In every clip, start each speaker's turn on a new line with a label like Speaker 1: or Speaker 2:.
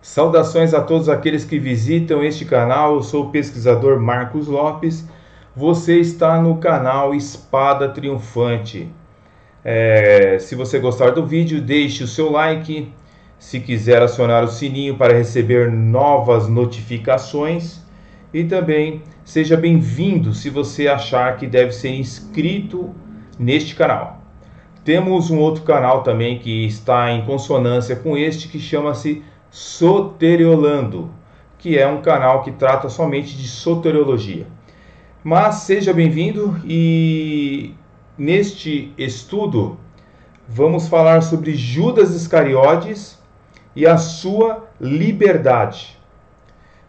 Speaker 1: Saudações a todos aqueles que visitam este canal. Eu sou o pesquisador Marcos Lopes. Você está no canal Espada Triunfante. Se você gostar do vídeo, deixe o seu like. Se quiser acionar o sininho para receber novas notificações. E também seja bem-vindo se você achar que deve ser inscrito neste canal. Temos um outro canal também que está em consonância com este, que chama-se Soteriolando, que é um canal que trata somente de soteriologia. Mas seja bem-vindo, e neste estudo vamos falar sobre Judas Iscariotes e a sua liberdade.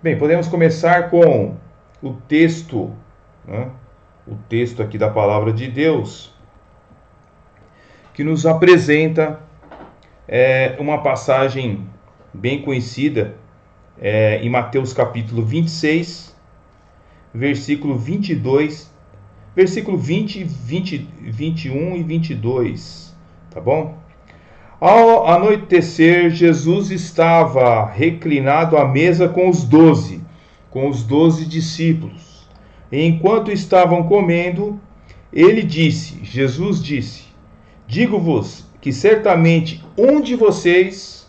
Speaker 1: Bem, podemos começar com o texto, né? O texto aqui da Palavra de Deus, que nos apresenta uma passagem bem conhecida em Mateus capítulo 26, versículo 22, versículo 20, 21 e 22, tá bom? Ao anoitecer, Jesus estava reclinado à mesa com os 12 discípulos. E enquanto estavam comendo, Jesus disse: digo-vos que certamente um de vocês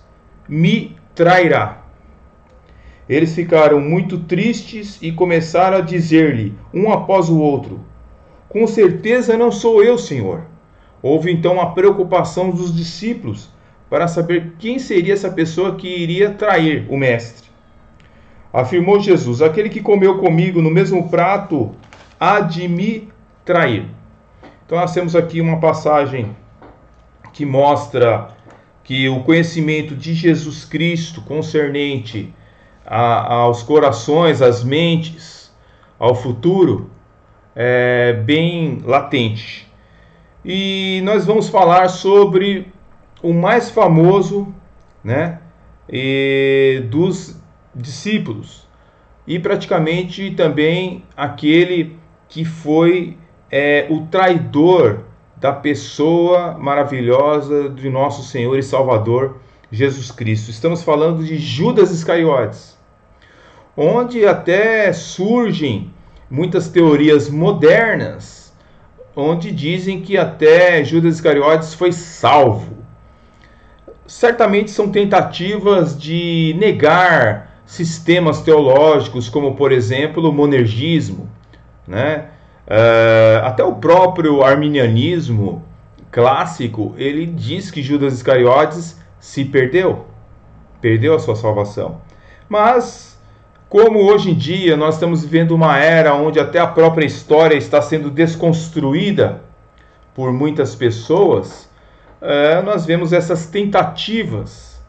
Speaker 1: me trairá. Eles ficaram muito tristes e começaram a dizer-lhe, um após o outro: com certeza não sou eu, Senhor. Houve então a preocupação dos discípulos para saber quem seria essa pessoa que iria trair o mestre. Afirmou Jesus: aquele que comeu comigo no mesmo prato há de me trair. Então nós temos aqui uma passagem que mostra que o conhecimento de Jesus Cristo concernente aos corações, às mentes, ao futuro, é bem latente. E nós vamos falar sobre o mais famoso, né, dos discípulos, e praticamente também aquele que foi o traidor da pessoa maravilhosa de nosso Senhor e Salvador Jesus Cristo. Estamos falando de Judas Iscariotes, onde até surgem muitas teorias modernas, onde dizem que até Judas Iscariotes foi salvo. Certamente são tentativas de negar sistemas teológicos, como por exemplo o monergismo, né? Até o próprio arminianismo clássico, ele diz que Judas Iscariotes se perdeu a sua salvação. Mas, como hoje em dia nós estamos vivendo uma era onde até a própria história está sendo desconstruída por muitas pessoas, nós vemos essas tentativas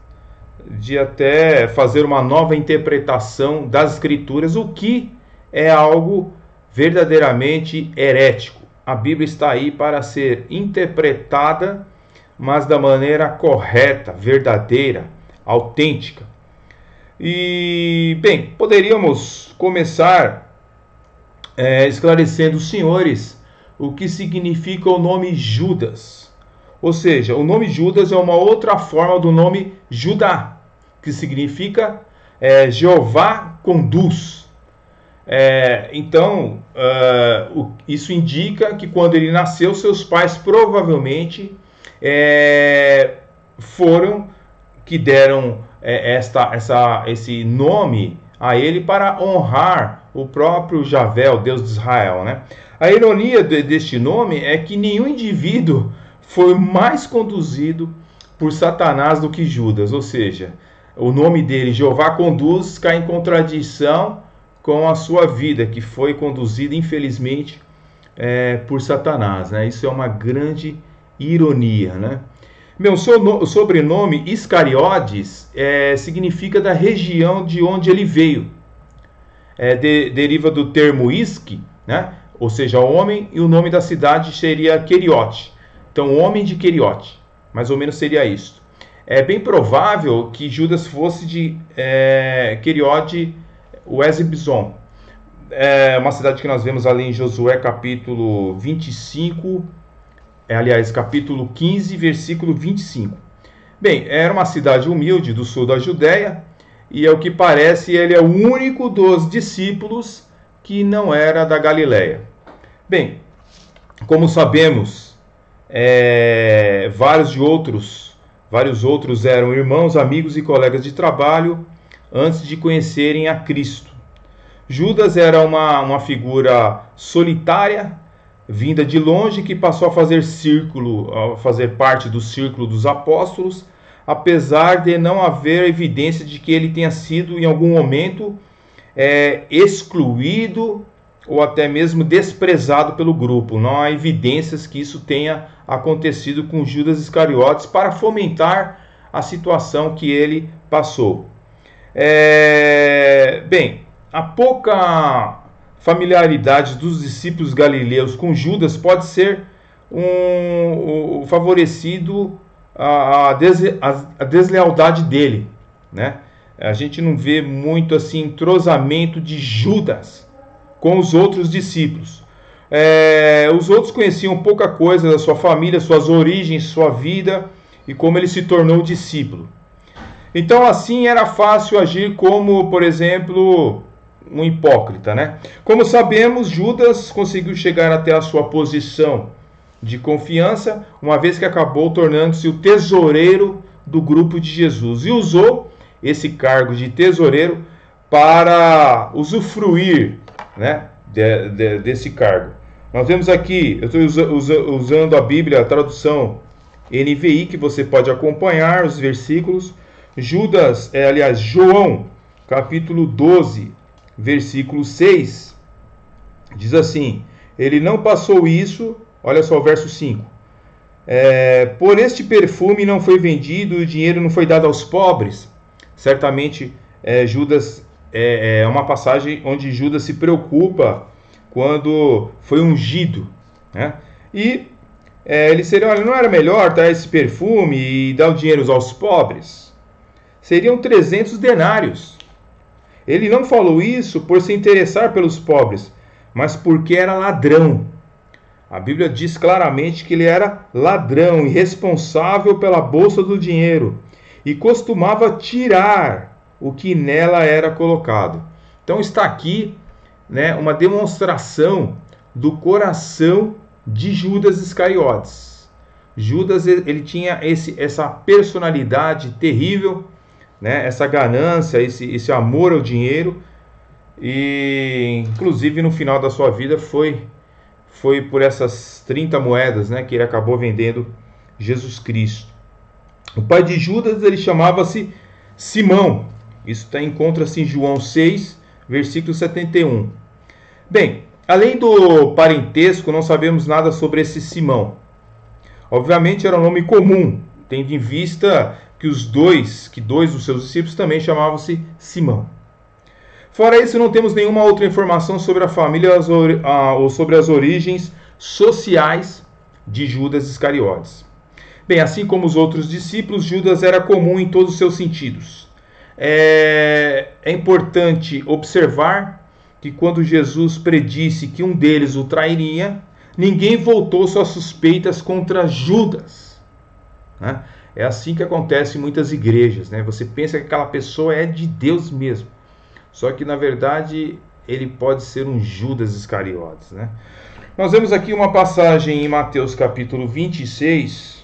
Speaker 1: de até fazer uma nova interpretação das Escrituras, o que é algo verdadeiramente herético. A Bíblia está aí para ser interpretada, mas da maneira correta, verdadeira, autêntica. E, bem, poderíamos começar esclarecendo os senhores o que significa o nome Judas. Ou seja, o nome Judas é uma outra forma do nome Judá, que significa Jeová conduz. Então, isso indica que quando ele nasceu, seus pais provavelmente foram que deram esse nome a ele para honrar o próprio Javé, o Deus de Israel, né? A ironia deste nome é que nenhum indivíduo foi mais conduzido por Satanás do que Judas. Ou seja, o nome dele, Jeová conduz, cai em contradição com a sua vida, que foi conduzida, infelizmente, por Satanás, né? Isso é uma grande ironia, né? Meu sobrenome Iscariotes significa da região de onde ele veio. Deriva do termo isque, né? Ou seja, homem, e o nome da cidade seria Queriote. Então, homem de Queriote, mais ou menos seria isso. É bem provável que Judas fosse de Queriote Uezibzon, uma cidade que nós vemos ali em Josué capítulo 25, capítulo 15, versículo 25. Bem, era uma cidade humilde do sul da Judéia, e ao que parece ele é o único dos discípulos que não era da Galileia. Bem, como sabemos, vários outros eram irmãos, amigos e colegas de trabalho antes de conhecerem a Cristo. Judas era uma figura solitária, vinda de longe, que passou a fazer parte do círculo dos apóstolos, apesar de não haver evidência de que ele tenha sido em algum momento excluído ou até mesmo desprezado pelo grupo. Não há evidências que isso tenha acontecido com Judas Iscariotes para fomentar a situação que ele passou. Bem, a pouca familiaridade dos discípulos galileus com Judas pode ser favorecido a deslealdade dele, né? A gente não vê muito assim entrosamento de Judas com os outros discípulos. Os outros conheciam pouca coisa da sua família, suas origens, sua vida e como ele se tornou discípulo. Então assim era fácil agir como, por exemplo, um hipócrita, né? Como sabemos, Judas conseguiu chegar até a sua posição de confiança, uma vez que acabou tornando-se o tesoureiro do grupo de Jesus e usou esse cargo de tesoureiro para usufruir, né, desse cargo. Nós vemos aqui, eu estou usando a Bíblia, a tradução NVI, que você pode acompanhar os versículos. João, capítulo 12, versículo 6, diz assim: ele não passou isso, olha só o verso 5, por este perfume não foi vendido e o dinheiro não foi dado aos pobres. Certamente Judas é uma passagem onde Judas se preocupa quando foi ungido, né? E ele seria, olha, não era melhor dar esse perfume e dar o dinheiro aos pobres? Seriam 300 denários. Ele não falou isso por se interessar pelos pobres, mas porque era ladrão. A Bíblia diz claramente que ele era ladrão e responsável pela bolsa do dinheiro e costumava tirar o que nela era colocado. Então está aqui, né, uma demonstração do coração de Judas Iscariotes. Judas, ele tinha essa personalidade terrível, né, essa ganância, esse amor ao dinheiro, e inclusive no final da sua vida foi por essas 30 moedas, né, que ele acabou vendendo Jesus Cristo. O pai de Judas, ele chamava-se Simão. Isso encontra-se em João 6, versículo 71. Bem, além do parentesco, não sabemos nada sobre esse Simão. Obviamente era um nome comum, tendo em vista que dois dos seus discípulos também chamavam-se Simão. Fora isso, não temos nenhuma outra informação sobre a família ou sobre as origens sociais de Judas Iscariotes. Bem, assim como os outros discípulos, Judas era comum em todos os seus sentidos. É importante observar que quando Jesus predisse que um deles o trairia, ninguém voltou suas suspeitas contra Judas, né? É assim que acontece em muitas igrejas, né? Você pensa que aquela pessoa é de Deus mesmo, só que na verdade ele pode ser um Judas Iscariotes, né? Nós vemos aqui uma passagem em Mateus capítulo 26,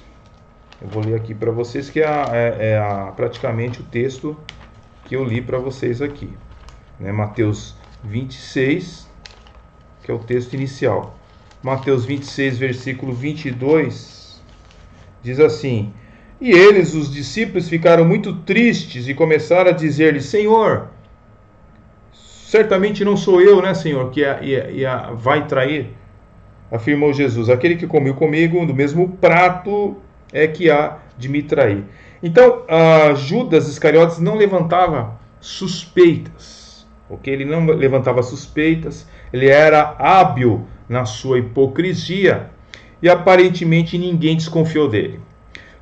Speaker 1: eu vou ler aqui para vocês, que praticamente o texto que eu li para vocês aqui, né? Mateus 26, que é o texto inicial. Mateus 26, versículo 22, diz assim: e eles, os discípulos, ficaram muito tristes e começaram a dizer-lhe: Senhor, certamente não sou eu, né, Senhor, que vai trair? Afirmou Jesus: aquele que comeu comigo do mesmo prato é que há de me trair. Então, Judas Iscariotes não levantava suspeitas, ok? Ele não levantava suspeitas, ele era hábil na sua hipocrisia e aparentemente ninguém desconfiou dele.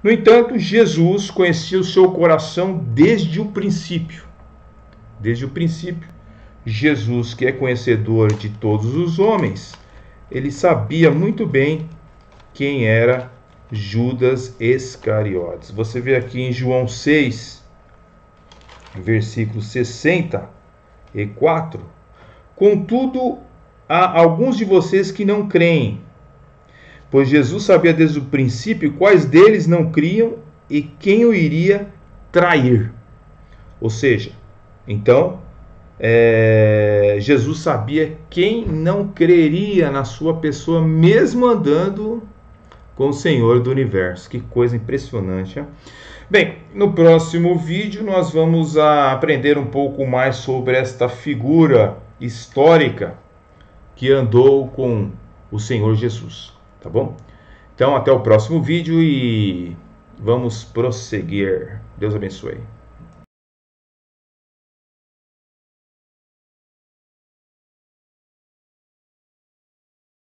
Speaker 1: No entanto, Jesus conhecia o seu coração desde o princípio. Desde o princípio, Jesus, que é conhecedor de todos os homens, ele sabia muito bem quem era Judas Iscariotes. Você vê aqui em João 6, versículo 64. Contudo, há alguns de vocês que não creem, pois Jesus sabia desde o princípio quais deles não criam e quem o iria trair. Ou seja, então, Jesus sabia quem não creria na sua pessoa, mesmo andando com o Senhor do Universo. Que coisa impressionante, hein? Bem, no próximo vídeo nós vamos aprender um pouco mais sobre esta figura histórica que andou com o Senhor Jesus, tá bom? Então, até o próximo vídeo e vamos prosseguir. Deus abençoe.